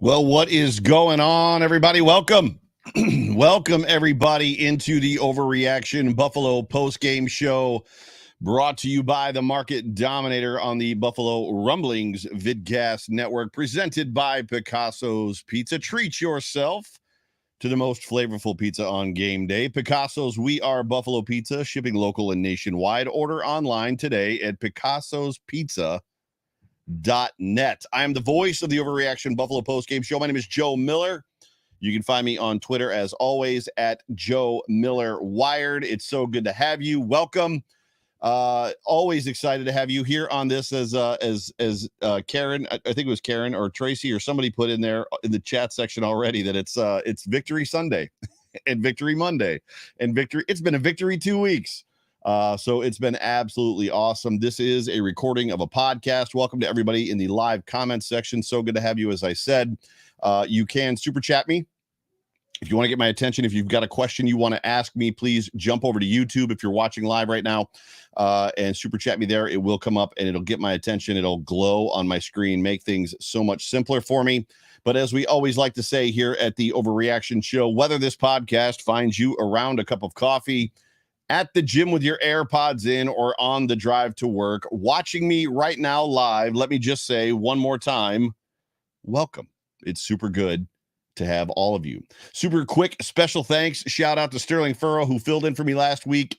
Well, what is going on, everybody? Welcome. Welcome, everybody, into the Overreaction Buffalo Postgame Show, brought to you by the Market Dominator on the Buffalo Rumblings Vidcast Network, presented by Picasso's Pizza. Treat yourself to the most flavorful pizza on game day. Picasso's We Are Buffalo Pizza, shipping local and nationwide. Order online today at picassospizza.net. I am the voice of the Overreaction Buffalo Postgame Show. My name is Joe Miller. You can find me on Twitter, as always, at Joe Miller Wired. It's so good to have you. Welcome. Always excited to have you here on this, as Karen, I think it was Karen or Tracy or somebody put in there in the chat section already that it's Victory Sunday and Victory Monday and Victory. It's been a Victory 2 weeks. So it's been absolutely awesome. This is a recording of a podcast. Welcome to everybody in the live comments section. So good to have you. As I said, you can super chat me if you want to get my attention. If you've got a question you want to ask me, please jump over to YouTube if you're watching live right now, and super chat me there. It will come up and it'll get my attention. It'll glow on my screen, make things so much simpler for me. But as we always like to say here at the Overreaction Show, whether this podcast finds you around a cup of coffee, at the gym with your AirPods in, or on the drive to work, watching me right now live, let me just say one more time, welcome. It's super good to have all of you. Super quick special thanks. Shout out to Sterling Furrow, who filled in for me last week.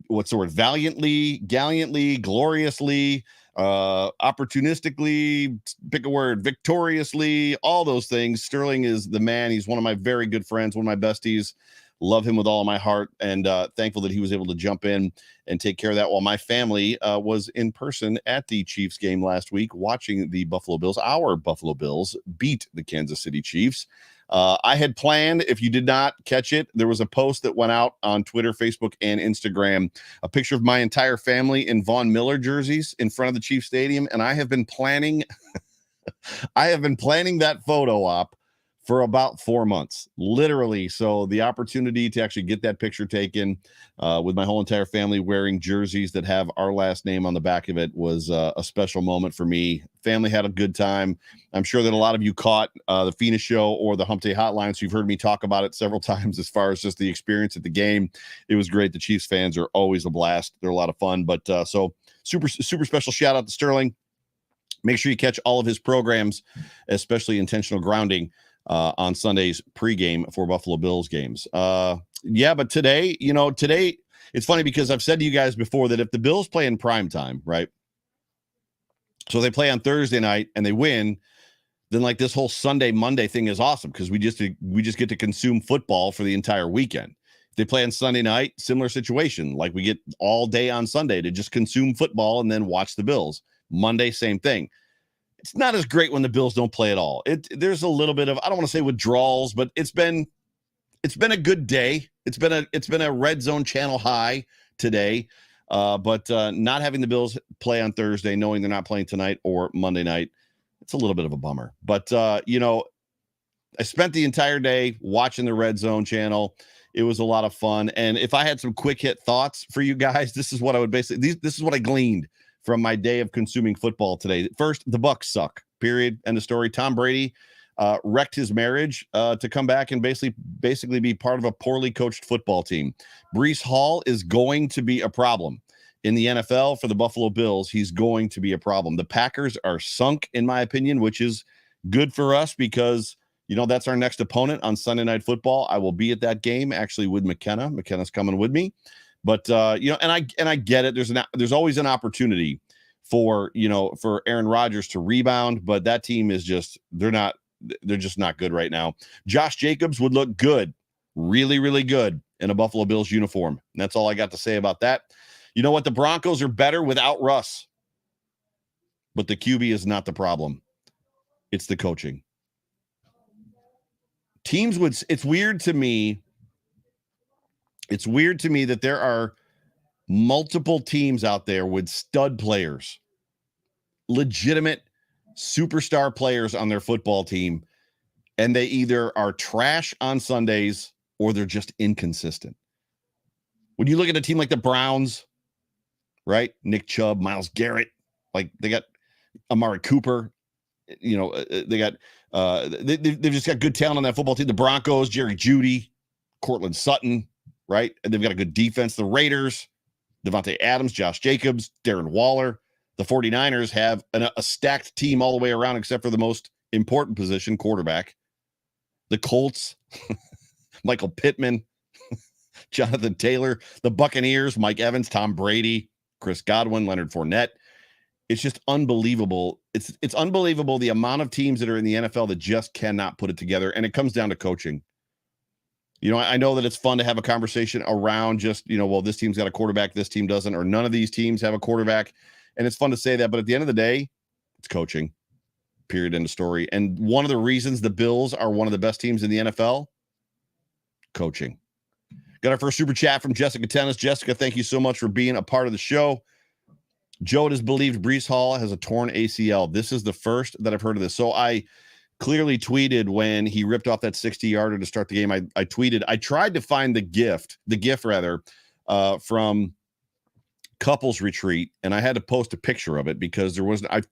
What's the word? Valiantly, gallantly, gloriously, opportunistically, pick a word, victoriously, all those things. Sterling is the man. He's one of my very good friends, one of my besties. Love him with all of my heart, and thankful that he was able to jump in and take care of that while my family was in person at the Chiefs game last week, watching the Buffalo Bills, our Buffalo Bills, beat the Kansas City Chiefs. I had planned, if you did not catch it, there was a post that went out on Twitter, Facebook, and Instagram, a picture of my entire family in Von Miller jerseys in front of the Chiefs Stadium, and I have been planning that photo op for about 4 months, literally. So the opportunity to actually get that picture taken with my whole entire family wearing jerseys that have our last name on the back of it was a special moment for me. Family had a good time. I'm sure that a lot of you caught the Fina Show or the Hump Day Hotline, so you've heard me talk about it several times as far as just the experience at the game. It was great. The Chiefs fans are always a blast. They're a lot of fun. But so super special shout out to Sterling. Make sure you catch all of his programs, especially Intentional Grounding, on Sunday's pregame for Buffalo Bills games. But today it's funny because I've said to you guys before that if the Bills play in prime time, right? So they play on Thursday night and they win, then like this whole Sunday, Monday thing is awesome because we just get to consume football for the entire weekend. If they play on Sunday night, similar situation. Like we get all day on Sunday to just consume football and then watch the Bills. Monday, same thing. It's not as great when the Bills don't play at all. There's a little bit of, I don't want to say withdrawals, but it's been a good day. It's been a red zone channel high today. But not having the Bills play on Thursday, knowing they're not playing tonight or Monday night, it's a little bit of a bummer. But I spent the entire day watching the red zone channel. It was a lot of fun. And if I had some quick hit thoughts for you guys, this is what I would this is what I gleaned from my day of consuming football today. First, the Bucs suck, period. End of story. Tom Brady wrecked his marriage to come back and basically be part of a poorly coached football team. Breece Hall is going to be a problem in the NFL for the Buffalo Bills. He's going to be a problem. The Packers are sunk, in my opinion, which is good for us because, that's our next opponent on Sunday Night Football. I will be at that game actually with McKenna. McKenna's coming with me. But and I get it. There's always an opportunity for Aaron Rodgers to rebound, but that team is they're just not good right now. Josh Jacobs would look good, really, really good in a Buffalo Bills uniform. And that's all I got to say about that. You know what? The Broncos are better without Russ, but the QB is not the problem. It's the coaching. It's weird to me. It's weird to me that there are multiple teams out there with stud players, legitimate superstar players on their football team, and they either are trash on Sundays or they're just inconsistent. When you look at a team like the Browns, right? Nick Chubb, Myles Garrett, like they got Amari Cooper. they got they've just got good talent on that football team. The Broncos, Jerry Jeudy, Cortland Sutton, right? And they've got a good defense. The Raiders, Devontae Adams, Josh Jacobs, Darren Waller. The 49ers have a stacked team all the way around except for the most important position, quarterback. The Colts, Michael Pittman, Jonathan Taylor. The Buccaneers, Mike Evans, Tom Brady, Chris Godwin, Leonard Fournette. It's just unbelievable. It's unbelievable the amount of teams that are in the NFL that just cannot put it together, and it comes down to coaching. I know that it's fun to have a conversation around just, well, this team's got a quarterback, this team doesn't, or none of these teams have a quarterback, and it's fun to say that, but at the end of the day, it's coaching. Period. End of story. And one of the reasons the Bills are one of the best teams in the NFL, coaching. Got our first super chat from Jessica Tennis. Jessica, thank you so much for being a part of the show. Joe, it is believed Breece Hall has a torn ACL. This is the first that I've heard of this. So I clearly tweeted when he ripped off that 60-yarder to start the game. I tweeted. I tried to find the GIF from Couples Retreat, and I had to post a picture of it because there wasn't.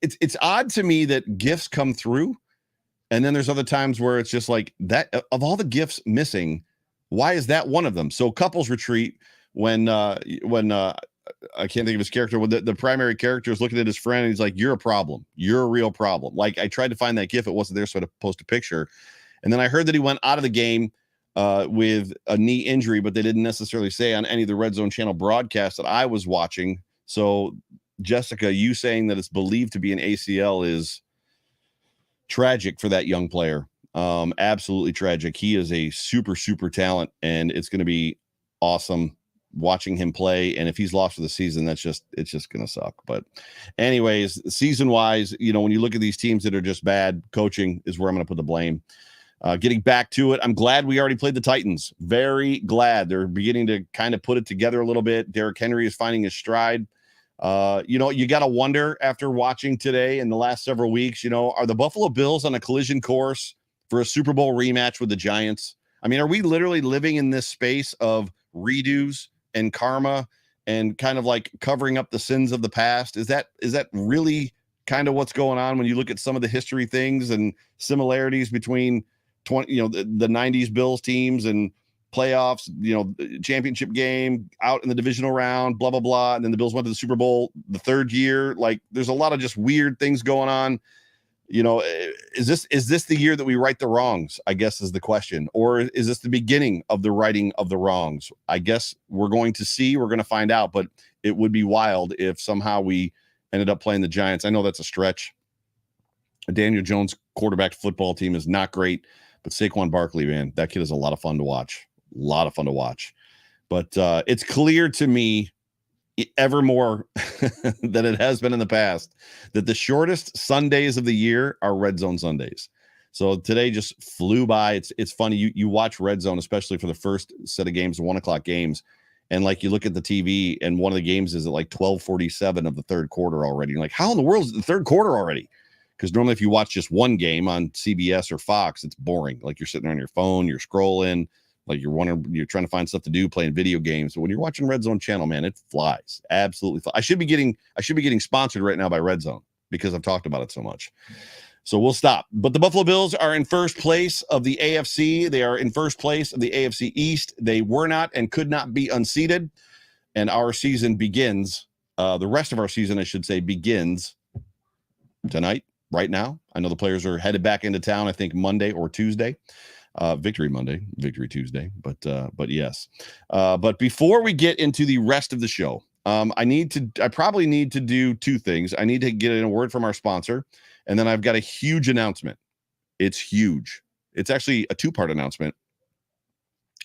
It's odd to me that GIFs come through, and then there's other times where it's just like that. Of all the GIFs missing, why is that one of them? So Couples Retreat, when I can't think of his character. When the primary character is looking at his friend, and he's like, "You're a problem. You're a real problem." Like, I tried to find that GIF. It wasn't there, so I had to post a picture. And then I heard that he went out of the game with a knee injury, but they didn't necessarily say on any of the Red Zone channel broadcasts that I was watching. So, Jessica, you saying that it's believed to be an ACL is tragic for that young player. Absolutely tragic. He is a super, super talent, and it's going to be awesome watching him play. And if he's lost for the season, it's just going to suck. But anyways, season wise, when you look at these teams that are just bad, coaching is where I'm going to put the blame. Getting back to it, I'm glad we already played the Titans. Very glad. They're beginning to kind of put it together a little bit. Derrick Henry is finding his stride. You got to wonder after watching today and the last several weeks, are the Buffalo Bills on a collision course for a Super Bowl rematch with the Giants? I mean, are we literally living in this space of redos and karma and kind of like covering up the sins of the past? Is that really kind of what's going on when you look at some of the history things and similarities between the 90s Bills teams and playoffs, championship game, out in the divisional round, blah, blah, blah. And then the Bills went to the Super Bowl the third year. Like, there's a lot of just weird things going on. Is this the year that we right the wrongs, I guess, is the question? Or is this the beginning of the righting of the wrongs? I guess we're going to find out, but it would be wild if somehow we ended up playing the Giants. I know that's a stretch. A Daniel Jones quarterback football team is not great, but Saquon Barkley, man, that kid is a lot of fun to watch. But it's clear to me ever more than it has been in the past that the shortest Sundays of the year are Red Zone Sundays. So today just flew by. It's funny. You watch Red Zone, especially for the first set of games, 1:00 games. And like, you look at the TV and one of the games is at like 12:47 of the third quarter already. You're like, how in the world is it the third quarter already? Because normally if you watch just one game on CBS or Fox, it's boring. Like, you're sitting there on your phone, you're scrolling, like you're trying to find stuff to do, playing video games. But when you're watching Red Zone channel, man, it flies. Absolutely flies. I should be getting sponsored right now by Red Zone because I've talked about it so much. So we'll stop. But the Buffalo Bills are in first place of the AFC. They are in first place of the AFC East. They were not and could not be unseated. And our season begins. The rest of our season, I should say, begins tonight, right now. I know the players are headed back into town, I think Monday or Tuesday. Victory Monday, Victory Tuesday. But yes. But before we get into the rest of the show, I probably need to do two things. I need to get in a word from our sponsor. And then I've got a huge announcement. It's huge. It's actually a two-part announcement,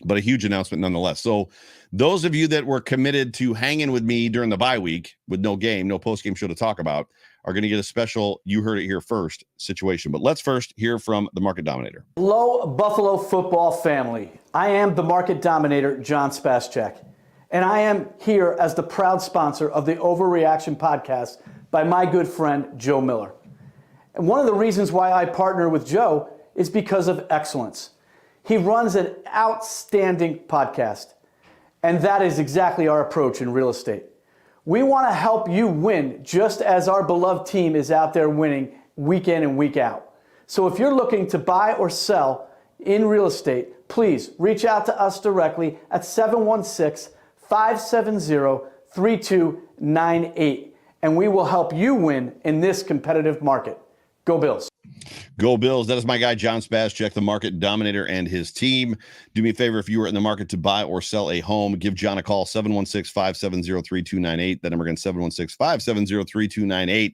but a huge announcement nonetheless. So those of you that were committed to hanging with me during the bye week with no game, no post-game show to talk about, are going to get a special "you heard it here first" situation. But let's first hear from the Market Dominator. Hello, Buffalo football family. I am the Market Dominator, John Spaschek, and I am here as the proud sponsor of the Overreaction podcast by my good friend, Joe Miller. And one of the reasons why I partner with Joe is because of excellence. He runs an outstanding podcast, and that is exactly our approach in real estate. We want to help you win just as our beloved team is out there winning week in and week out. So if you're looking to buy or sell in real estate, please reach out to us directly at 716-570-3298, and we will help you win in this competitive market. Go Bills. Go Bills. That is my guy, John Spascheck, the market dominator, and his team. Do me a favor, if you are in the market to buy or sell a home, give John a call, 716-570-3298. That number again, 716-570-3298.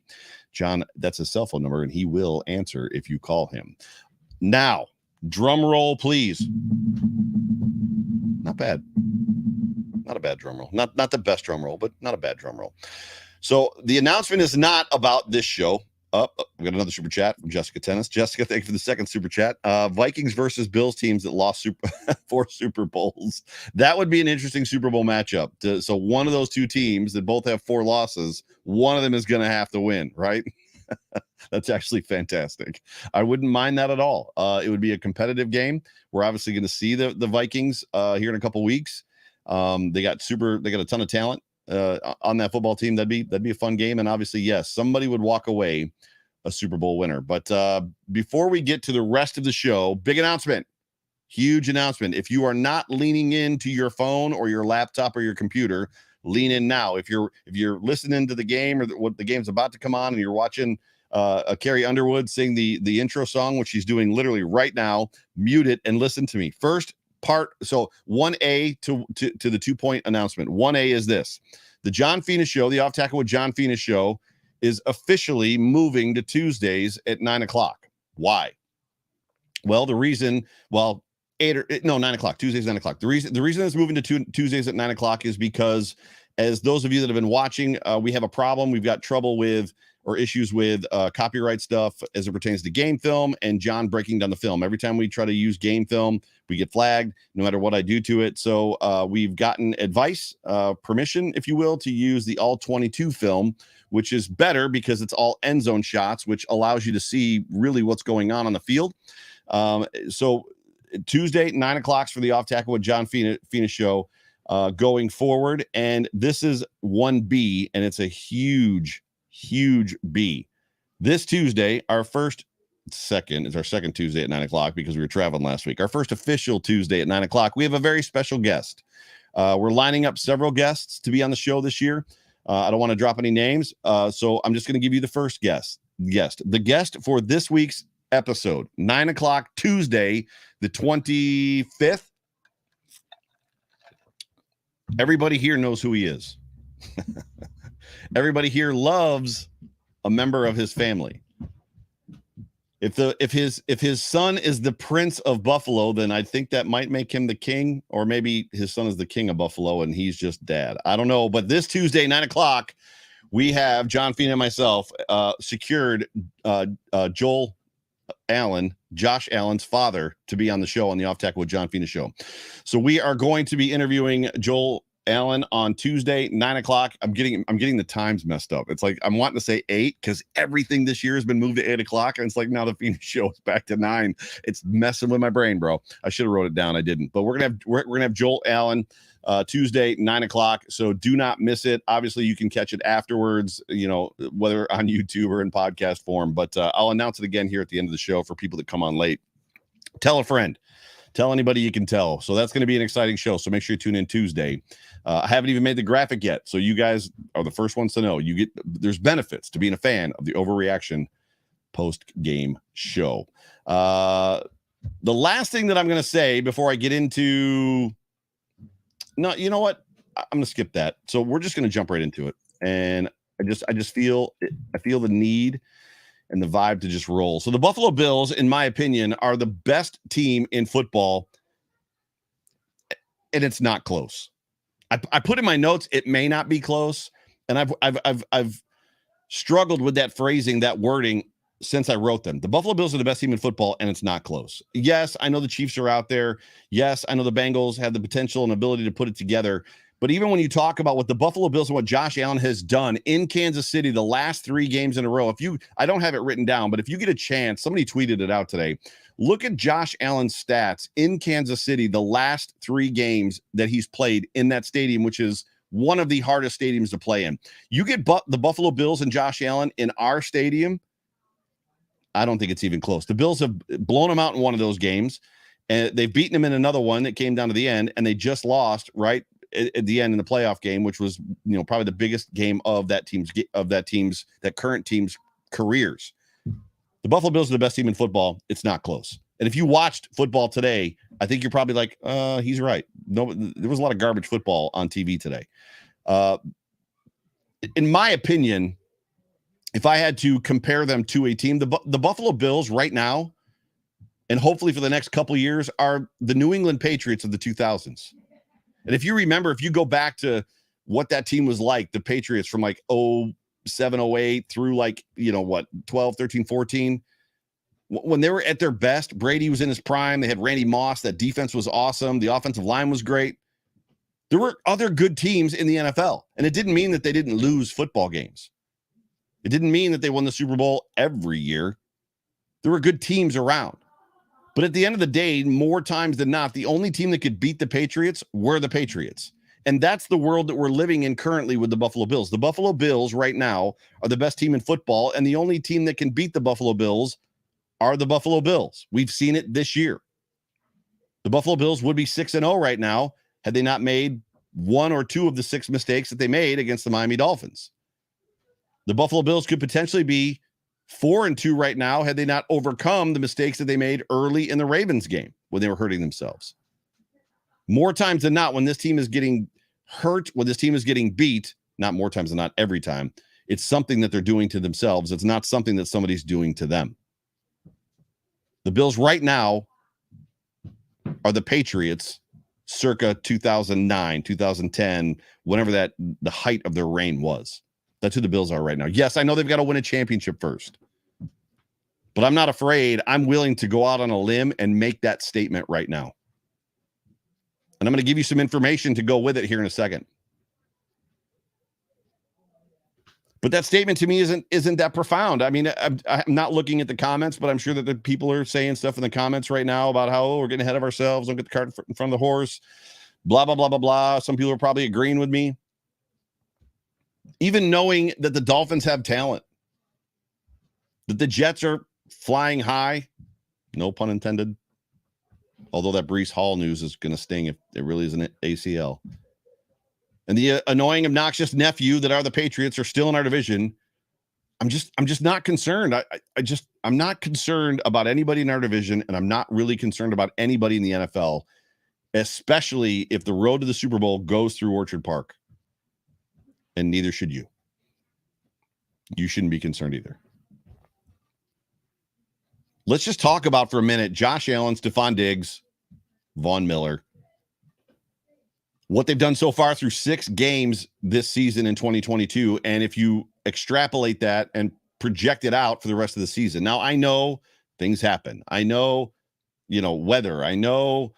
John, that's his cell phone number, and he will answer if you call him. Now, drum roll, please. Not bad. Not a bad drum roll. Not the best drum roll, but not a bad drum roll. So the announcement is not about this show. We got another super chat from Jessica Tennis. Jessica, thank you for the second super chat. Vikings versus Bills teams that lost 4 Super Bowls. That would be an interesting Super Bowl matchup. So one of those two teams that both have 4 losses, one of them is going to have to win, right? That's actually fantastic. I wouldn't mind that at all. It would be a competitive game. We're obviously going to see the Vikings here in a couple weeks. They got a ton of talent on that football team. That'd be a fun game. And obviously, yes, somebody would walk away a Super Bowl winner. But before we get to the rest of the show, big announcement, huge announcement. If you are not leaning into your phone or your laptop or your computer, lean in now. If you're listening to the game or what the game's about to come on, and you're watching Carrie Underwood sing the intro song, which she's doing literally right now, mute it and listen to me. First part. So 1A to the 2-point announcement. 1A is this: the John Fina Show, the Off Tackle with John Fina Show, is officially moving to Tuesdays at 9:00. Why? Well, the reason, 9:00. Tuesdays 9:00. The reason it's moving to Tuesdays at 9:00 is because, as those of you that have been watching, we have a problem. We've got trouble with or issues with copyright stuff as it pertains to game film and John breaking down the film. Every time we try to use game film, we get flagged no matter what I do to it. So we've gotten advice, permission, if you will, to use the all 22 film, which is better because it's all end zone shots, which allows you to see really what's going on the field. So Tuesday, 9:00 for the Off Tackle with John Fina Show going forward. And this is 1B, and it's a huge B. This Tuesday, our second Tuesday at 9:00 because we were traveling last week. Our first official Tuesday at 9:00. We have a very special guest. We're lining up several guests to be on the show this year. I don't want to drop any names, so I'm just going to give you the first guest. The guest for this week's episode, 9:00 Tuesday, the 25th. Everybody here knows who he is. Everybody here loves a member of his family. If his son is the Prince of Buffalo, then I think that might make him the king, or maybe his son is the king of Buffalo and he's just dad. I don't know. But this Tuesday, 9:00, we have John Fina and myself secured Josh Allen's father, to be on the show on the Off Tackle with John Fina Show. So we are going to be interviewing Joel Allen on Tuesday, 9:00. I'm getting the times messed up. It's like I'm wanting to say 8 because everything this year has been moved to 8:00, and it's like now the Phoenix show is back to 9. It's messing with my brain, bro. I should have wrote it down. I didn't. But we're gonna have Joel Allen Tuesday, 9:00. So do not miss it. Obviously, you can catch it afterwards, whether on YouTube or in podcast form. But I'll announce it again here at the end of the show for people that come on late. Tell a friend. Tell anybody you can tell. So that's going to be an exciting show. So make sure you tune in Tuesday. I haven't even made the graphic yet, so you guys are the first ones to know. There's benefits to being a fan of the Overreaction post-game show. The last thing that I'm going to say before I get into, no, you know what? I'm going to skip that. So we're just going to jump right into it, and I just feel the need and the vibe to just roll. So the Buffalo Bills, in my opinion, are the best team in football, and it's not close. I put in my notes, it may not be close, and I've struggled with that phrasing, that wording, since I wrote them. The Buffalo Bills are the best team in football, and it's not close. Yes, I know the Chiefs are out there. Yes, I know the Bengals have the potential and ability to put it together. But even when you talk about what the Buffalo Bills and what Josh Allen has done in Kansas City the last 3 games in a row, I don't have it written down, but if you get a chance, somebody tweeted it out today. Look at Josh Allen's stats in Kansas City the last 3 games that he's played in that stadium, which is one of the hardest stadiums to play in. You get the Buffalo Bills and Josh Allen in our stadium, I don't think it's even close. The Bills have blown them out in one of those games, and they've beaten them in another one that came down to the end, and they just lost right at the end in the playoff game, which was probably the biggest game of that current team's careers. The Buffalo Bills are the best team in football. It's not close. And if you watched football today, I think you're probably like, he's right. No, there was a lot of garbage football on TV today. In my opinion, if I had to compare them to a team, the Buffalo Bills right now, and hopefully for the next couple of years, are the New England Patriots of the 2000s. And if you remember, if you go back to what that team was like, the Patriots from like 07, 08 through 12, 13, 14, when they were at their best, Brady was in his prime. They had Randy Moss. That defense was awesome. The offensive line was great. There were other good teams in the NFL, and it didn't mean that they didn't lose football games. It didn't mean that they won the Super Bowl every year. There were good teams around. But at the end of the day, more times than not, the only team that could beat the Patriots were the Patriots. And that's the world that we're living in currently with the Buffalo Bills. The Buffalo Bills right now are the best team in football, and the only team that can beat the Buffalo Bills are the Buffalo Bills. We've seen it this year. The Buffalo Bills would be 6-0 right now had they not made one or two of the 6 mistakes that they made against the Miami Dolphins. The Buffalo Bills could potentially be 4-2 right now had they not overcome the mistakes that they made early in the Ravens game when they were hurting themselves. More times than not, when this team is getting hurt, when this team is getting beat, not more times than not every time, it's something that they're doing to themselves. It's not something that somebody's doing to them. The Bills right now are the Patriots circa 2009, 2010, whenever the height of their reign was. That's who the Bills are right now. Yes, I know they've got to win a championship first, but I'm not afraid. I'm willing to go out on a limb and make that statement right now. And I'm going to give you some information to go with it here in a second. But that statement to me isn't that profound. I mean, I'm not looking at the comments, but I'm sure that the people are saying stuff in the comments right now about how we're getting ahead of ourselves. Don't get the cart in front of the horse. Blah, blah, blah, blah, blah. Some people are probably agreeing with me. Even knowing that the Dolphins have talent, that the Jets are flying high, no pun intended, although that Breece Hall news is going to sting if it really is an ACL. And the annoying, obnoxious nephew that are the Patriots are still in our division. I'm just not concerned. I'm not concerned about anybody in our division, and I'm not really concerned about anybody in the NFL, especially if the road to the Super Bowl goes through Orchard Park. And neither should you. You shouldn't be concerned either. Let's just talk about for a minute Josh Allen, Stefon Diggs, Von Miller. What they've done so far through 6 games this season in 2022. And if you extrapolate that and project it out for the rest of the season. Now, I know things happen. I know, weather. I know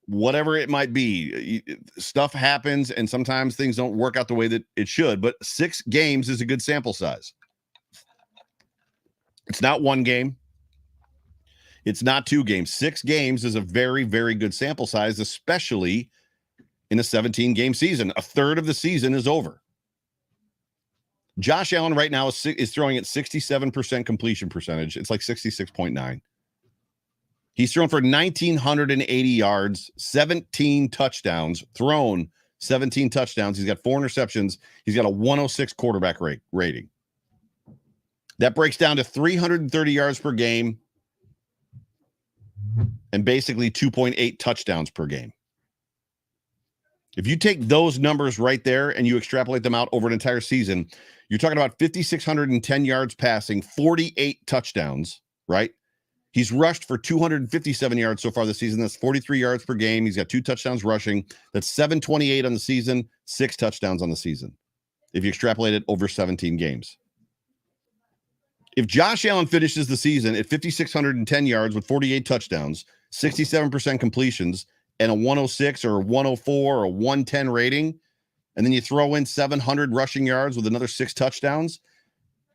whatever it might be, stuff happens, and sometimes things don't work out the way that it should. But 6 games is a good sample size. It's not 1 game. It's not 2 games. 6 games is a very, very good sample size, especially in a 17-game season. A third of the season is over. Josh Allen right now is throwing at 67% completion percentage. It's like 66.9. He's thrown for 1,980 yards, 17 touchdowns, thrown 17 touchdowns. He's got 4 interceptions. He's got a 106 quarterback rating. That breaks down to 330 yards per game and basically 2.8 touchdowns per game. If you take those numbers right there and you extrapolate them out over an entire season, you're talking about 5,610 yards passing, 48 touchdowns, right? He's rushed for 257 yards so far this season. That's 43 yards per game. He's got 2 touchdowns rushing. That's 728 on the season, 6 touchdowns on the season, if you extrapolate it over 17 games. If Josh Allen finishes the season at 5,610 yards with 48 touchdowns, 67% completions, and a 106 or a 104 or a 110 rating, and then you throw in 700 rushing yards with another 6 touchdowns,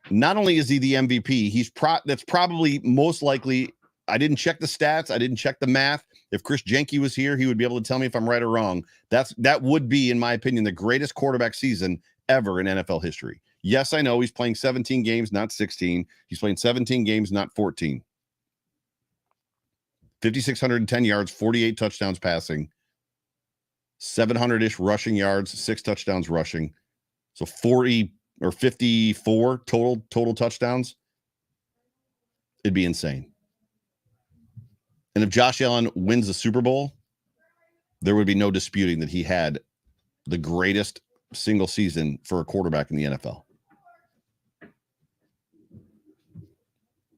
not only is he the MVP, that's probably most likely, I didn't check the stats, I didn't check the math, If Chris Jenke was here, he would be able to tell me if I'm right or wrong. That would be, in my opinion, the greatest quarterback season ever in NFL history. Yes, I know he's playing 17 games, not 16. He's playing 17 games, not 14. 5,610 yards, 48 touchdowns passing, 700-ish rushing yards, 6 touchdowns rushing. So 40 or 54 total touchdowns. It'd be insane. And if Josh Allen wins the Super Bowl, there would be no disputing that he had the greatest single season for a quarterback in the NFL.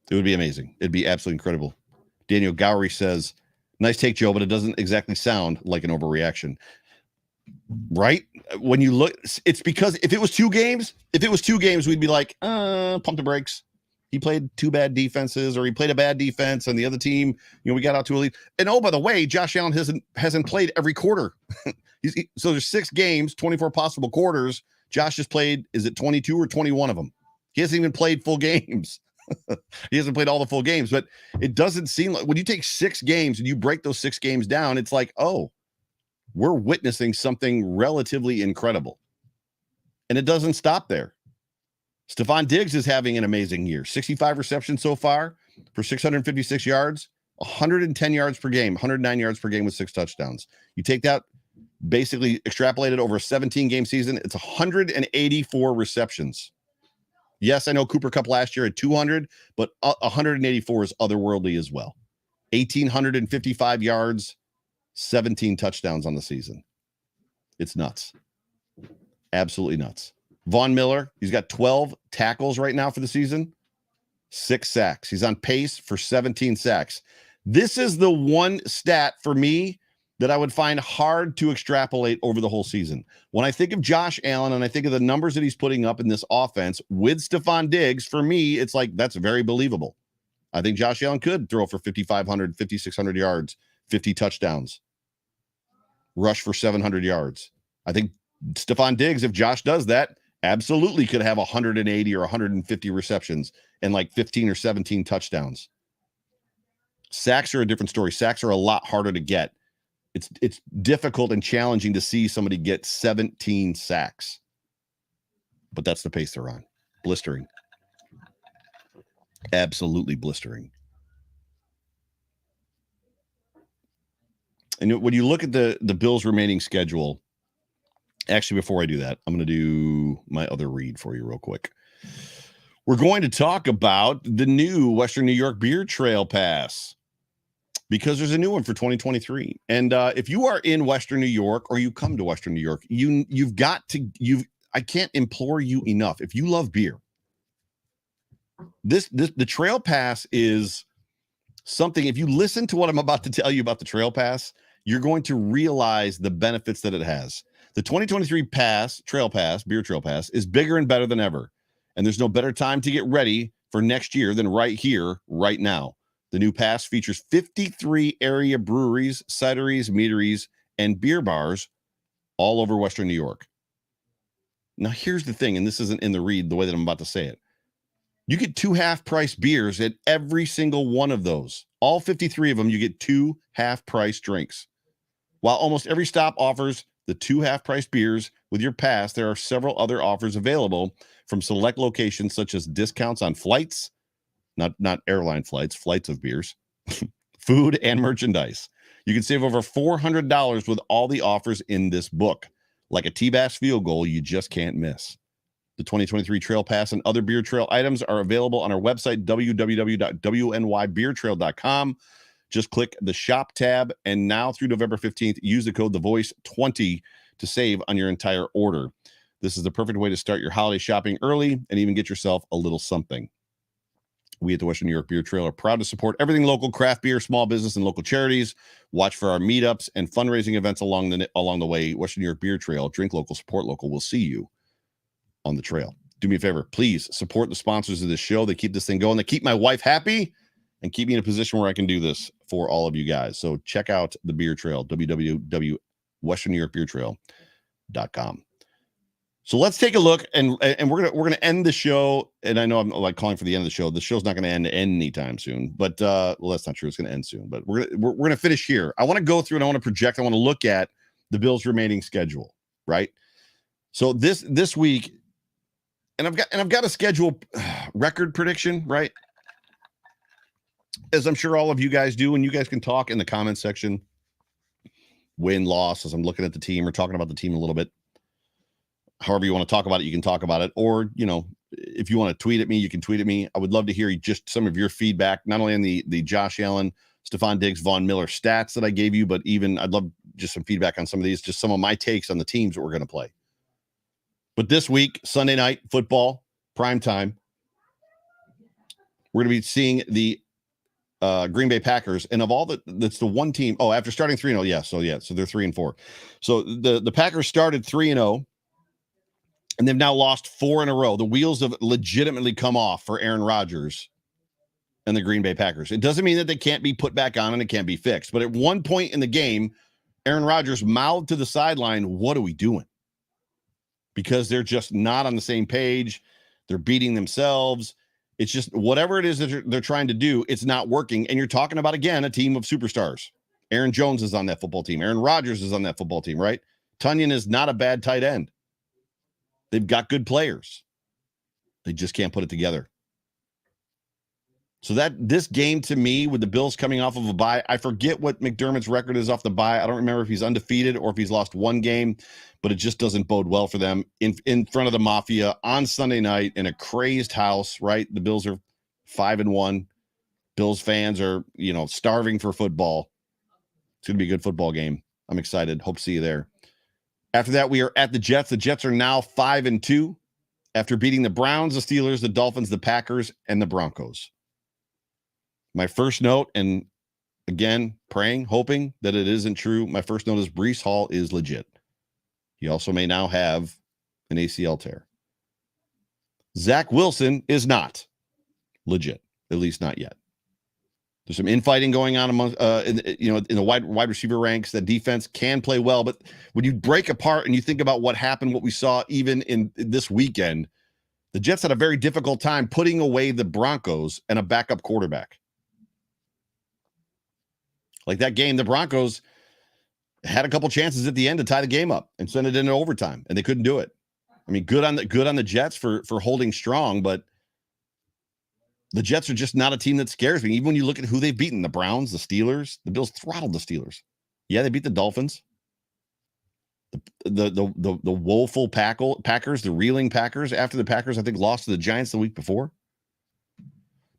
It would be amazing. It'd be absolutely incredible. Daniel Gowrie says, nice take, Joe, but it doesn't exactly sound like an overreaction. Right? When you look, it's because if it was two games, we'd be like, pump the brakes. He played 2 bad defenses, or he played a bad defense, and the other team, we got out to a lead. And oh, by the way, Josh Allen hasn't played every quarter. So there's 6 games, 24 possible quarters. Josh has played, is it 22 or 21 of them? He hasn't even played full games. He hasn't played all the full games, but it doesn't seem like when you take 6 games and you break those 6 games down, it's like, oh, we're witnessing something relatively incredible. And it doesn't stop there. Stefon Diggs is having an amazing year. 65 receptions so far for 656 yards, 110 yards per game, 109 yards per game with 6 touchdowns. You take that, basically extrapolated over a 17-game season, it's 184 receptions. Yes, I know Cooper Kupp last year at 200, but 184 is otherworldly as well. 1,855 yards, 17 touchdowns on the season. It's nuts. Absolutely nuts. Von Miller, he's got 12 tackles right now for the season, 6 sacks. He's on pace for 17 sacks. This is the one stat for me that I would find hard to extrapolate over the whole season. When I think of Josh Allen and I think of the numbers that he's putting up in this offense with Stefon Diggs, for me, it's like, that's very believable. I think Josh Allen could throw for 5,500, 5,600 yards, 50 touchdowns, rush for 700 yards. I think Stefon Diggs, if Josh does that, absolutely could have 180 or 150 receptions and like 15 or 17 touchdowns. Sacks are a different story. Sacks are a lot harder to get. It's difficult and challenging to see somebody get 17 sacks. But that's the pace they're on. Blistering. Absolutely blistering. And when you look at the Bills' remaining schedule, actually, before I do that, I'm going to do my other read for you real quick. We're going to talk about the new Western New York Beer Trail Pass, because there's a new one for 2023. And if you are in Western New York, or you come to Western New York, I can't implore you enough. If you love beer, the Trail Pass is something. If you listen to what I'm about to tell you about the Trail Pass, you're going to realize the benefits that it has. The 2023 Beer Trail Pass is bigger and better than ever. And there's no better time to get ready for next year than right here, right now. The new pass features 53 area breweries, cideries, meaderies, and beer bars all over Western New York. Now, here's the thing, and this isn't in the read the way that I'm about to say it. You get 2 half-price beers at every single one of those. All 53 of them, you get 2 half-price drinks. While almost every stop offers the 2 half-price beers with your pass, there are several other offers available from select locations, such as discounts on flights, not airline flights, flights of beers, food, and merchandise. You can save over $400 with all the offers in this book. Like a T-Bass field goal, you just can't miss. The 2023 Trail Pass and other Beer Trail items are available on our website, www.wnybeertrail.com. Just click the shop tab, and now through November 15th, use the code TheVoice20 to save on your entire order. This is the perfect way to start your holiday shopping early and even get yourself a little something. We at the Western New York Beer Trail are proud to support everything local, craft beer, small business, and local charities. Watch for our meetups and fundraising events along the way. Western New York Beer Trail, drink local, support local. We'll see you on the trail. Do me a favor, please support the sponsors of this show. They keep this thing going. They keep my wife happy and keep me in a position where I can do this for all of you guys. So check out the Beer Trail, www.westernnewyorkbeertrail.com. So let's take a look, and we're gonna end the show. And I know I'm like calling for the end of the show. The show's not going to end anytime soon, but well, that's not true. It's going to end soon, but we're gonna finish here. I want to go through and I want to project. I want to look at the Bills' remaining schedule, right? So this week, and I've got a schedule record prediction, right? As I'm sure all of you guys do, and you guys can talk in the comment section. Win, loss, as I'm looking at the team or talking about the team a little bit. However you want to talk about it, you can talk about it. Or, if you want to tweet at me, you can tweet at me. I would love to hear just some of your feedback, not only on the Josh Allen, Stefon Diggs, Von Miller stats that I gave you, but even I'd love just some feedback on some of these, just some of my takes on the teams that we're going to play. But this week, Sunday night football, prime time, we're going to be seeing the Green Bay Packers. And of all that's the one team. Oh, after starting 3-0. Yeah. So they're 3-4. So the Packers started 3-0. And they've now lost 4 in a row. The wheels have legitimately come off for Aaron Rodgers and the Green Bay Packers. It doesn't mean that they can't be put back on and it can't be fixed. But at one point in the game, Aaron Rodgers mouthed to the sideline, "What are we doing?" Because they're just not on the same page. They're beating themselves. It's just whatever it is that they're trying to do, it's not working. And you're talking about, again, a team of superstars. Aaron Jones is on that football team. Aaron Rodgers is on that football team, right? Tunyon is not a bad tight end. They've got good players. They just can't put it together. So this game, to me, with the Bills coming off of a bye, I forget what McDermott's record is off the bye. I don't remember if he's undefeated or if he's lost one game, but it just doesn't bode well for them in front of the Mafia on Sunday night in a crazed house, right? The Bills are 5-1. Bills fans are, starving for football. It's going to be a good football game. I'm excited. Hope to see you there. After that, we are at the Jets. The Jets are now 5-2 after beating the Browns, the Steelers, the Dolphins, the Packers, and the Broncos. My first note, and again, praying, hoping that it isn't true. My first note is Breece Hall is legit. He also may now have an ACL tear. Zach Wilson is not legit, at least not yet. There's some infighting going on among, in the wide receiver ranks. That defense can play well, but when you break apart and you think about what happened, what we saw even in this weekend, the Jets had a very difficult time putting away the Broncos and a backup quarterback. Like that game, the Broncos had a couple chances at the end to tie the game up and send it into overtime, and they couldn't do it. I mean, good on the Jets for holding strong, but the Jets are just not a team that scares me. Even when you look at who they've beaten, the Browns, the Steelers, the Bills throttled the Steelers. Yeah, they beat the Dolphins. The woeful Packers, the reeling Packers, after the Packers, I think, lost to the Giants the week before.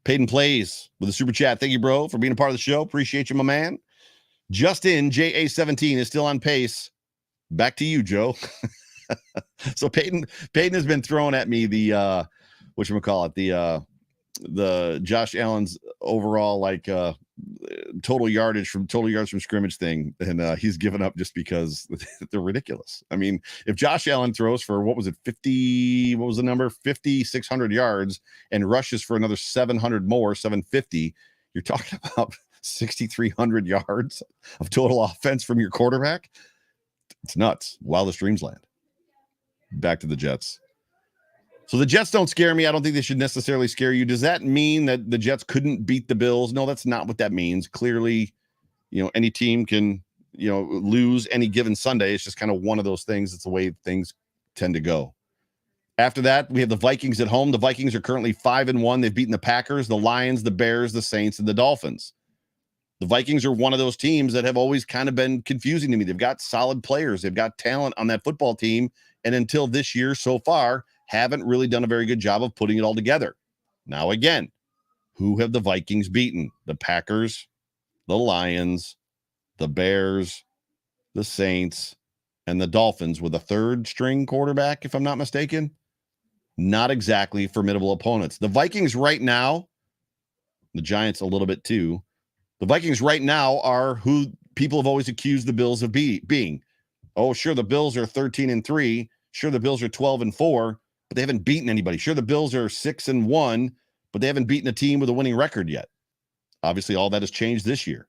Peyton Plays with a super chat. Thank you, bro, for being a part of the show. Appreciate you, my man. Justin, JA17, is still on pace. Back to you, Joe. So Peyton has been throwing at me the Josh Allen's overall total yards from scrimmage thing, and he's given up just because they're ridiculous. I mean, if Josh Allen throws for 5,600 yards and rushes for another 700 more, 750, you're talking about 6,300 yards of total offense from your quarterback. It's nuts. Wildest dreams land. Back to the Jets. So the Jets don't scare me. I don't think they should necessarily scare you. Does that mean that the Jets couldn't beat the Bills? No, that's not what that means. Clearly, any team can, lose any given Sunday. It's just kind of one of those things. It's the way things tend to go. After that, we have the Vikings at home. The Vikings are currently 5-1. They've beaten the Packers, the Lions, the Bears, the Saints, and the Dolphins. The Vikings are one of those teams that have always kind of been confusing to me. They've got solid players. They've got talent on that football team. And until this year so far, haven't really done a very good job of putting it all together. Now, again, who have the Vikings beaten? The Packers, the Lions, the Bears, the Saints, and the Dolphins with a third string quarterback, if I'm not mistaken. Not exactly formidable opponents. The Vikings right now, the Giants a little bit too. The Vikings right now are who people have always accused the Bills of being. Oh, sure, the Bills are 13-3. Sure, the Bills are 12-4, but they haven't beaten anybody. Sure, the Bills are 6-1, but they haven't beaten a team with a winning record yet. Obviously, all that has changed this year.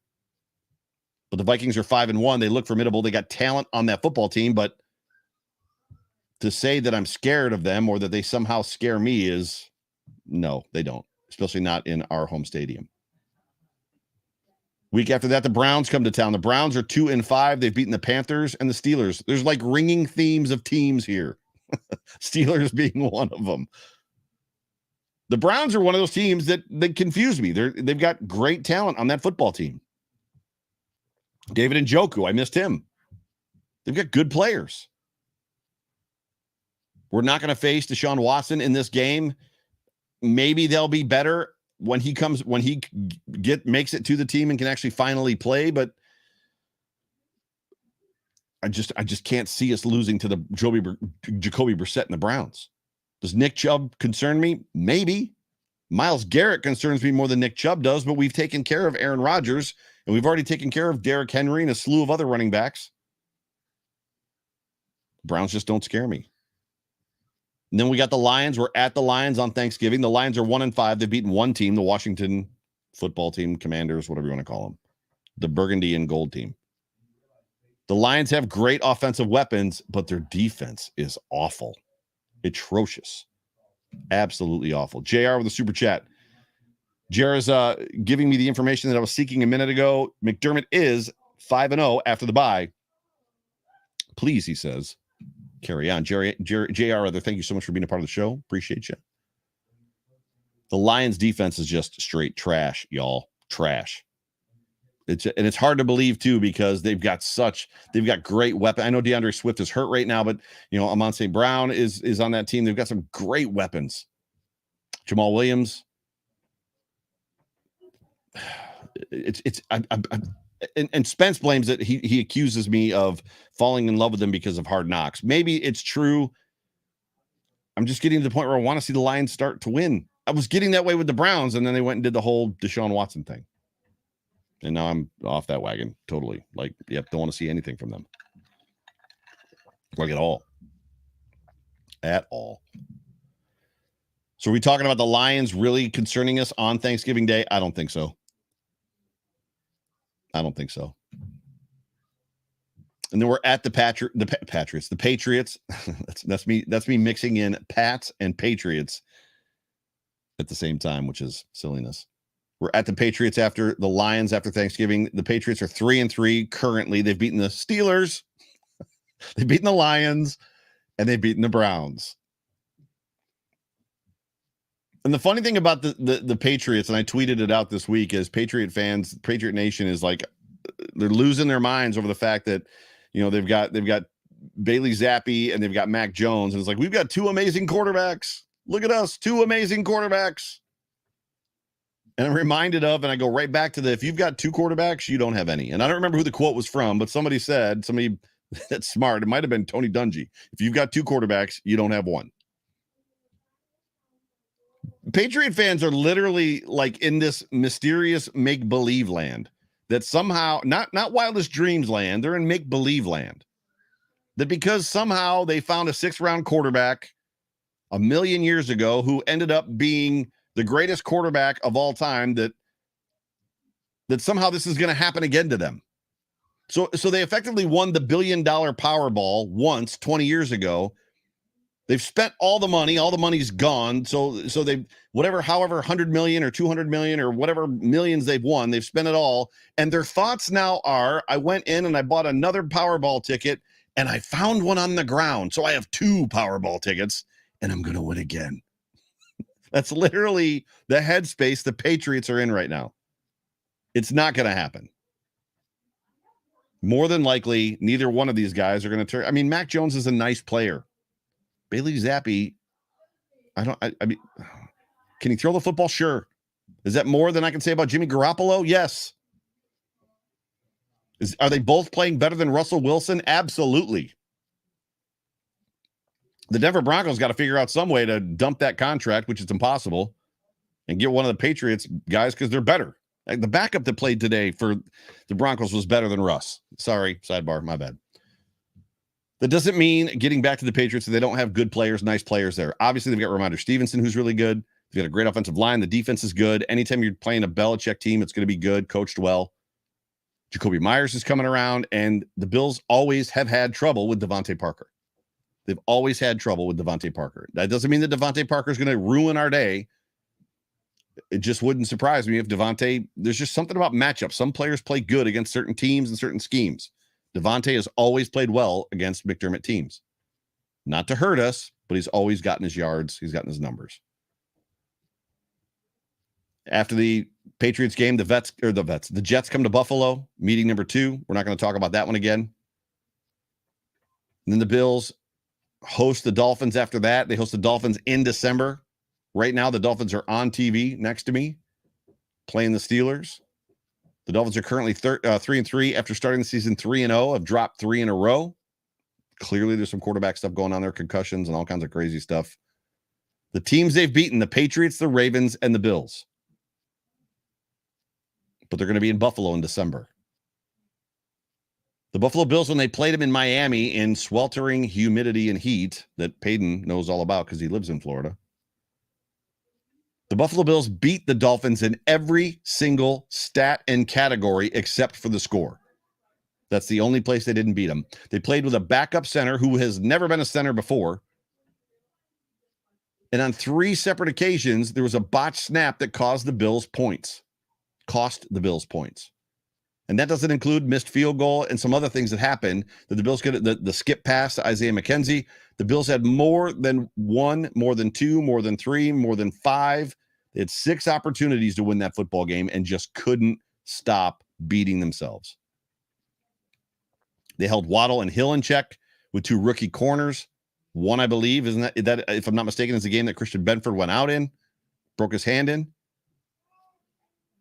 But the Vikings are 5-1. They look formidable. They got talent on that football team, but to say that I'm scared of them or that they somehow scare me is no, they don't, especially not in our home stadium. Week after that, the Browns come to town. The Browns are 2-5. They've beaten the Panthers and the Steelers. There's like ringing themes of teams here. Steelers being one of them. The Browns are one of those teams that confuse me. They've got great talent on that football team. David Njoku, I missed him. They've got good players. We're not going to face Deshaun Watson in this game. Maybe they'll be better when he makes it to the team and can actually finally play, but I just can't see us losing to the Jacoby Brissett and the Browns. Does Nick Chubb concern me? Maybe. Myles Garrett concerns me more than Nick Chubb does, but we've taken care of Aaron Rodgers, and we've already taken care of Derrick Henry and a slew of other running backs. Browns just don't scare me. And then we got the Lions. We're at the Lions on Thanksgiving. The Lions are 1-5. They've beaten one team, the Washington football team, Commanders, whatever you want to call them, the burgundy and gold team. The Lions have great offensive weapons, but their defense is awful. Atrocious. Absolutely awful. JR with a super chat. JR is giving me the information that I was seeking a minute ago. McDermott is 5-0 after the bye. Please, he says, carry on. JR, thank you so much for being a part of the show. Appreciate you. The Lions defense is just straight trash, y'all. Trash. It's hard to believe too, because they've got great weapons. I know DeAndre Swift is hurt right now, but Amon St. Brown is on that team. They've got some great weapons. Jamal Williams. And Spence blames it. He accuses me of falling in love with them because of Hard Knocks. Maybe it's true. I'm just getting to the point where I want to see the Lions start to win. I was getting that way with the Browns, and then they went and did the whole Deshaun Watson thing. And now I'm off that wagon totally. Like, yep, don't want to see anything from them. Like at all. At all. So are we talking about the Lions really concerning us on Thanksgiving Day? I don't think so. And then we're at the Patriots. The Patriots. that's me mixing in Pats and Patriots at the same time, which is silliness. We're at the Patriots after the Lions after Thanksgiving. The Patriots are 3-3 currently. They've beaten the Steelers, they've beaten the Lions, and they've beaten the Browns. And the funny thing about the Patriots, and I tweeted it out this week, is Patriot fans, Patriot Nation is like, they're losing their minds over the fact that, they've got Bailey Zappi and they've got Mac Jones. And it's like, we've got two amazing quarterbacks. Look at us, two amazing quarterbacks. And I'm reminded of, and I go right back to if you've got two quarterbacks, you don't have any. And I don't remember who the quote was from, but somebody that's smart, it might have been Tony Dungy. If you've got two quarterbacks, you don't have one. Patriot fans are literally like in this mysterious make-believe land that somehow, not wildest dreams land, they're in make-believe land. That because somehow they found a 6th-round quarterback a million years ago who ended up being the greatest quarterback of all time, that somehow this is going to happen again to them. So they effectively won the $1 billion Powerball once 20 years ago. They've spent all the money. All the money's gone. So they however 100 million or 200 million or whatever millions they've won, they've spent it all. And their thoughts now are, I went in and I bought another Powerball ticket and I found one on the ground. So I have 2 Powerball tickets and I'm going to win again. That's literally the headspace the Patriots are in right now. It's not going to happen. More than likely, neither one of these guys are going to turn. I mean, Mac Jones is a nice player. Bailey Zappi, I mean, can he throw the football? Sure. Is that more than I can say about Jimmy Garoppolo? Yes. Are they both playing better than Russell Wilson? Absolutely. The Denver Broncos got to figure out some way to dump that contract, which is impossible, and get one of the Patriots guys because they're better. Like the backup that played today for the Broncos was better than Russ. Sorry, sidebar, my bad. That doesn't mean, getting back to the Patriots, that they don't have good players, nice players there. Obviously, they've got Ramondre Stevenson, who's really good. They've got a great offensive line. The defense is good. Anytime you're playing a Belichick team, it's going to be good, coached well. Jacoby Myers is coming around, and the Bills always have had trouble with Devontae Parker. They've always had trouble with Devontae Parker. That doesn't mean that Devontae Parker is going to ruin our day. It just wouldn't surprise me if Devontae, there's just something about matchups. Some players play good against certain teams and certain schemes. Devontae has always played well against McDermott teams. Not to hurt us, but he's always gotten his yards. He's gotten his numbers. After the Patriots game, the Jets come to Buffalo, meeting number 2. We're not going to talk about that one again. And then the Bills host the Dolphins after that. They host the Dolphins in December. Right now, the Dolphins are on TV next to me, playing the Steelers. The Dolphins are currently 3-3 after starting the season 3-0. Have dropped 3 in a row. Clearly, there's some quarterback stuff going on there, concussions and all kinds of crazy stuff. The teams they've beaten, the Patriots, the Ravens, and the Bills. But they're going to be in Buffalo in December. The Buffalo Bills, when they played them in Miami in sweltering humidity and heat that Peyton knows all about because he lives in Florida, the Buffalo Bills beat the Dolphins in every single stat and category except for the score. That's the only place they didn't beat them. They played with a backup center who has never been a center before. And on 3 separate occasions, there was a botched snap that cost the Bills points. And that doesn't include missed field goal and some other things that happened that the Bills could, the skip pass to Isaiah McKenzie. The Bills had more than 1, more than 2, more than 3, more than 5. They had 6 opportunities to win that football game and just couldn't stop beating themselves. They held Waddle and Hill in check with 2 rookie corners. One, I believe, isn't that, if I'm not mistaken, is the game that Christian Benford went out in, broke his hand in.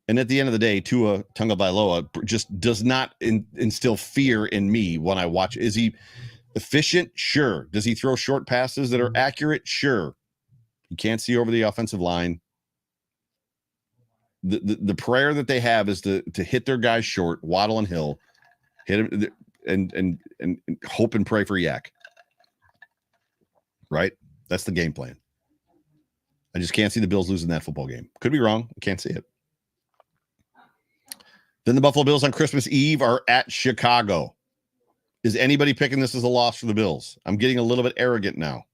And at the end of the day, Tua Tagovailoa just does not instill fear in me when I watch. Is he efficient? Sure. Does he throw short passes that are accurate? Sure. You can't see over the offensive line. The prayer that they have is to hit their guys short, Waddle and Hill, hit him and hope and pray for Yak. Right? That's the game plan. I just can't see the Bills losing that football game. Could be wrong. I can't see it. Then the Buffalo Bills on Christmas Eve are at Chicago. Is anybody picking this as a loss for the Bills? I'm getting a little bit arrogant now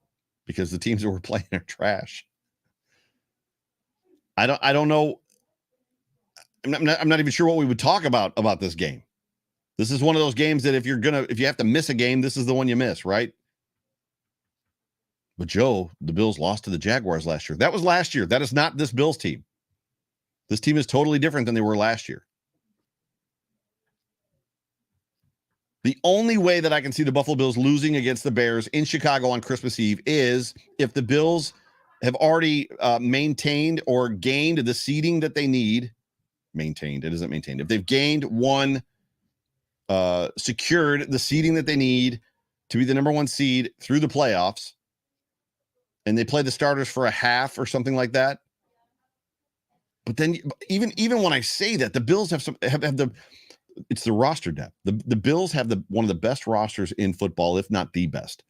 because the teams that we're playing are trash. I don't know. I'm not even sure what we would talk about this game. This is one of those games that if you have to miss a game, this is the one you miss, right? But Joe, the Bills lost to the Jaguars last year. That was last year. That is not this Bills team. This team is totally different than they were last year. The only way that I can see the Buffalo Bills losing against the Bears in Chicago on Christmas Eve is if the Bills have already maintained or gained the seeding that they need. Maintained. It isn't maintained. If they've gained secured the seeding that they need to be the number 1 seed through the playoffs, and they play the starters for a half or something like that. But then even when I say that, the Bills have it's the roster depth. The Bills have one of the best rosters in football, if not the best,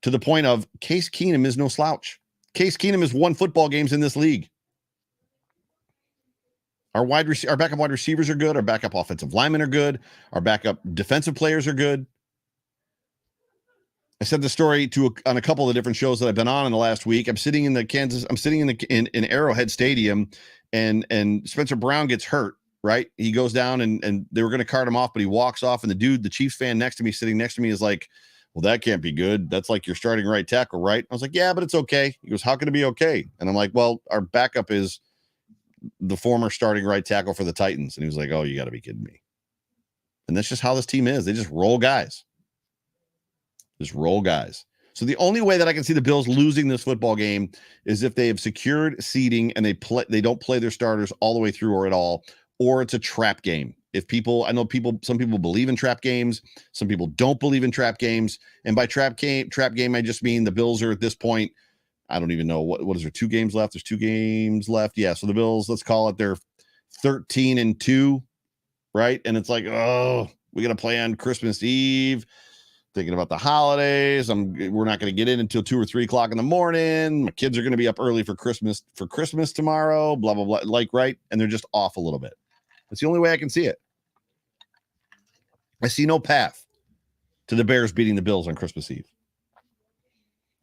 to the point of Case Keenum is no slouch. Case Keenum has won football games in this league. Our backup wide receivers are good. Our backup offensive linemen are good. Our backup defensive players are good. I said the story on a couple of different shows that I've been on in the last week. I'm sitting in Arrowhead Stadium, and Spencer Brown gets hurt. Right, he goes down, and they were going to cart him off, but he walks off, and the Chiefs fan sitting next to me, is like, "Well, that can't be good. That's like your starting right tackle, right?" I was like, "Yeah, but it's okay." He goes, "How can it be okay?" And I'm like, "Well, our backup is the former starting right tackle for the Titans." And he was like, "Oh, you got to be kidding me." And that's just how this team is. They just roll guys. So the only way that I can see the Bills losing this football game is if they have secured seeding and they don't play their starters all the way through or at all, or it's a trap game. Some people believe in trap games. Some people don't believe in trap games. And by trap game, I just mean the Bills are at this point, I don't even know what is there, 2 games left? There's 2 games left. Yeah. So the Bills, let's call it, they're 13-2, right? And it's like, oh, we got to play on Christmas Eve, thinking about the holidays. We're not going to get in until 2 or 3 o'clock in the morning. My kids are going to be up early for Christmas tomorrow, blah, blah, blah. Right. And they're just off a little bit. That's the only way I can see it. I see no path to the Bears beating the Bills on Christmas Eve.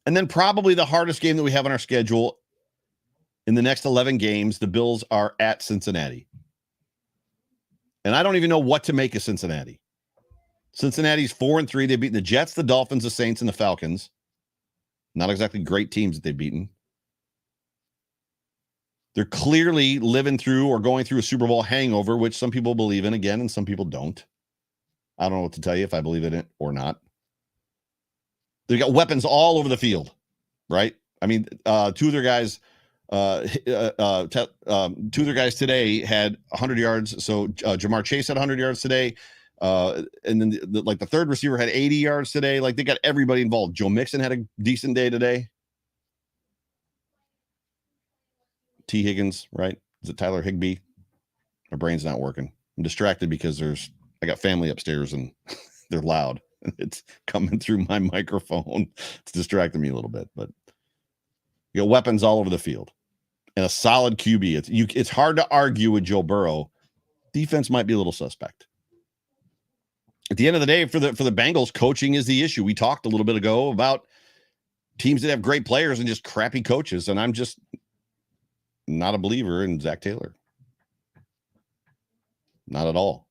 And then probably the hardest game that we have on our schedule in the next 11 games, the Bills are at Cincinnati. And I don't even know what to make of Cincinnati. Cincinnati's 4-3. They beat the Jets, the Dolphins, the Saints, and the Falcons. Not exactly great teams that they've beaten. They're clearly living through or going through a Super Bowl hangover, which some people believe in again, and some people don't. I don't know what to tell you if I believe in it or not. They've got weapons all over the field, right? I mean, two of their guys today had 100 yards. So Jamar Chase had 100 yards today. And then the third receiver had 80 yards today. Like, they got everybody involved. Joe Mixon had a decent day today. T. Higgins, right? Is it Tyler Higbee? My brain's not working. I'm distracted because I got family upstairs and they're loud. It's coming through my microphone. It's distracting me a little bit, but you got weapons all over the field and a solid QB. It's hard to argue with Joe Burrow. Defense might be a little suspect. At the end of the day, for the Bengals, coaching is the issue. We talked a little bit ago about teams that have great players and just crappy coaches, and I'm just not a believer in Zach Taylor. Not at all.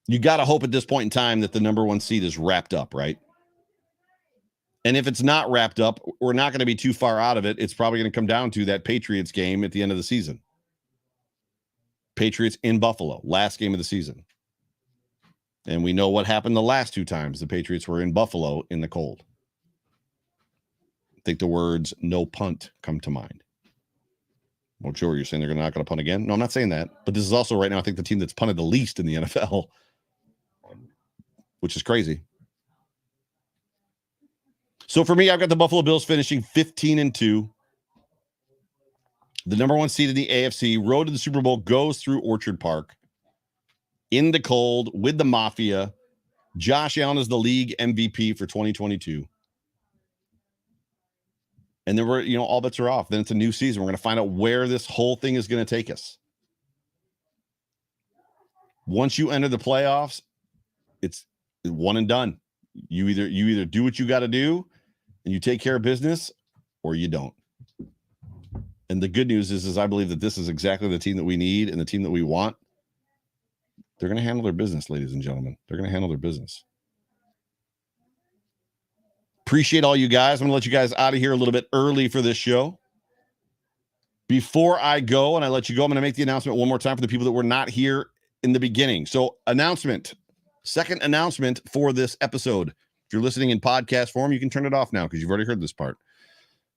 You got to hope at this point in time that the number one seed is wrapped up, right? And if it's not wrapped up, we're not going to be too far out of it. It's probably going to come down to that Patriots game at the end of the season. Patriots in Buffalo, last game of the season. And we know what happened the last two times the Patriots were in Buffalo in the cold. I think the words "no punt" come to mind. Well, sure, you're saying they're not going to punt again? No, I'm not saying that. But this is also right now, I think, the team that's punted the least in the NFL, which is crazy. So for me, I've got the Buffalo Bills finishing 15-2. The number one seed in the AFC, road to the Super Bowl, goes through Orchard Park in the cold with the Mafia. Josh Allen is the league MVP for 2022. And then all bets are off. Then it's a new season. We're going to find out where this whole thing is going to take us. Once you enter the playoffs, it's one and done. You either do what you got to do and you take care of business, or you don't. And the good news is I believe that this is exactly the team that we need and the team that we want. They're going to handle their business, ladies and gentlemen. They're going to handle their business. Appreciate all you guys. I'm going to let you guys out of here a little bit early for this show. Before I go and I let you go, I'm going to make the announcement one more time for the people that were not here in the beginning. So second announcement for this episode. If you're listening in podcast form, you can turn it off now because you've already heard this part.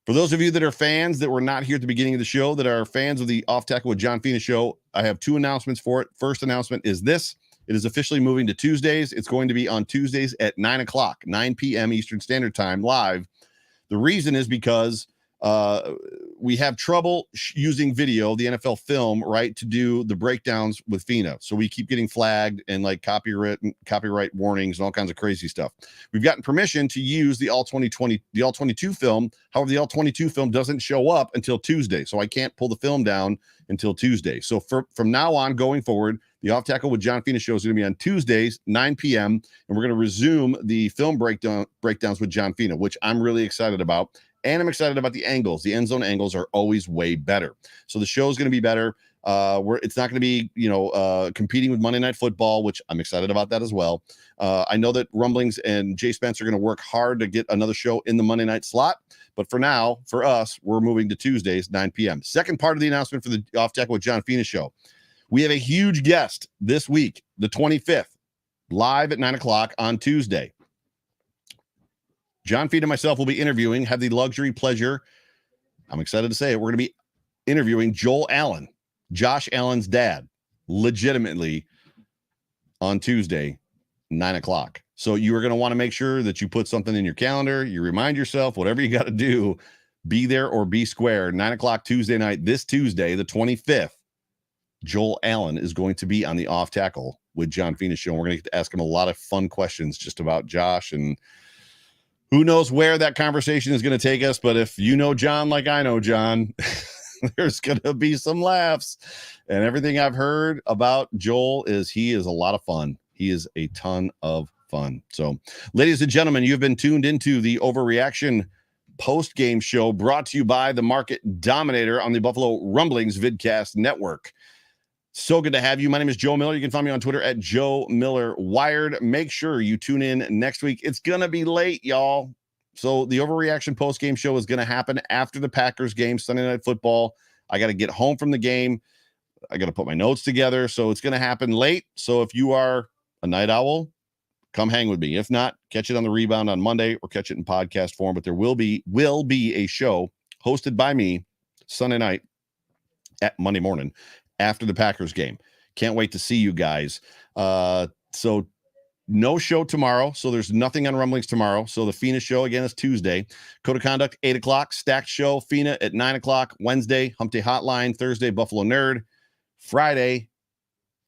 For those of you that are fans that were not here at the beginning of the show, that are fans of the Off Tackle with John Fina show, I have two announcements for it. First announcement is this. It is officially moving to Tuesdays. It's going to be on Tuesdays at 9 p.m. Eastern Standard Time live. The reason is because we have trouble using video, the NFL film, right, to do the breakdowns with Fina. So we keep getting flagged and like copyright warnings and all kinds of crazy stuff. We've gotten permission to use the All 22 film. However, the All 22 film doesn't show up until Tuesday. So I can't pull the film down until Tuesday. So from now on going forward, the Off Tackle with John Fina show is going to be on Tuesdays, 9 p.m. And we're going to resume the film breakdowns with John Fina, which I'm really excited about. And I'm excited about the angles. The end zone angles are always way better. So the show is going to be better. It's not going to be, competing with Monday Night Football, which I'm excited about that as well. I know that Rumblings and Jay Spence are going to work hard to get another show in the Monday night slot. But for now, for us, we're moving to Tuesdays, 9 p.m. Second part of the announcement for the Off Tackle with John Fina show. We have a huge guest this week, the 25th, live at 9 o'clock on Tuesday. John Fina and myself will be interviewing, have the luxury pleasure, I'm excited to say it, we're going to be interviewing Joel Allen, Josh Allen's dad, legitimately on Tuesday, 9 o'clock. So you are going to want to make sure that you put something in your calendar, you remind yourself, whatever you got to do, be there or be square. 9 o'clock Tuesday night, this Tuesday, the 25th, Joel Allen is going to be on the Off Tackle with John Fina show. And we're going to get to ask him a lot of fun questions just about Josh, and who knows where that conversation is going to take us. But if you know John like I know John, there's going to be some laughs. And everything I've heard about Joel is he is a lot of fun. He is a ton of fun. So, ladies and gentlemen, you've been tuned into the Overreaction Postgame Show, brought to you by the Market Dominator on the Buffalo Rumblings Vidcast Network. So good to have you. My name is Joe Miller. You can find me on Twitter at Joe Miller Wired. Make sure you tune in next week. It's going to be late, y'all. So the Overreaction Postgame Show is going to happen after the Packers game, Sunday Night Football. I got to get home from the game. I got to put my notes together. So it's going to happen late. So if you are a night owl, come hang with me. If not, catch it on the rebound on Monday or catch it in podcast form. But there will be a show hosted by me Sunday night at Monday morning after the Packers game. Can't wait to see you guys. So no show tomorrow. So there's nothing on Rumblings tomorrow. So the FINA show again is Tuesday. Code of Conduct, 8 o'clock. Stacked show, FINA at 9 o'clock. Wednesday, Hump Day Hotline. Thursday, Buffalo Nerd. Friday,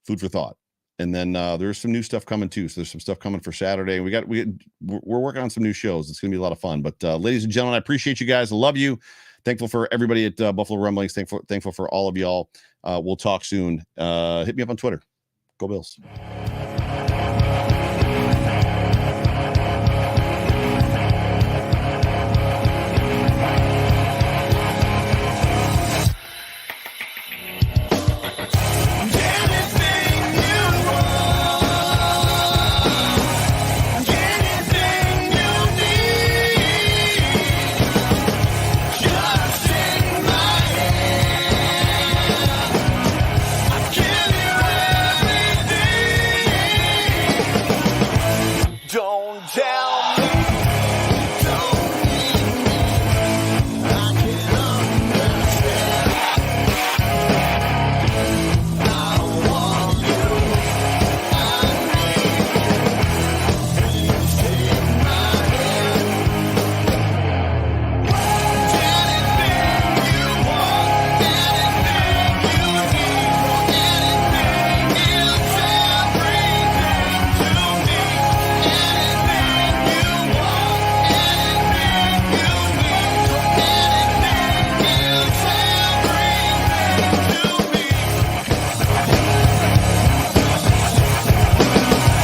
Food for Thought. And then there's some new stuff coming too. So there's some stuff coming for Saturday. We're working on some new shows. It's going to be a lot of fun. But ladies and gentlemen, I appreciate you guys. I love you. Thankful for everybody at Buffalo Rumblings. Thankful for all of y'all. We'll talk soon. Hit me up on Twitter. Go Bills.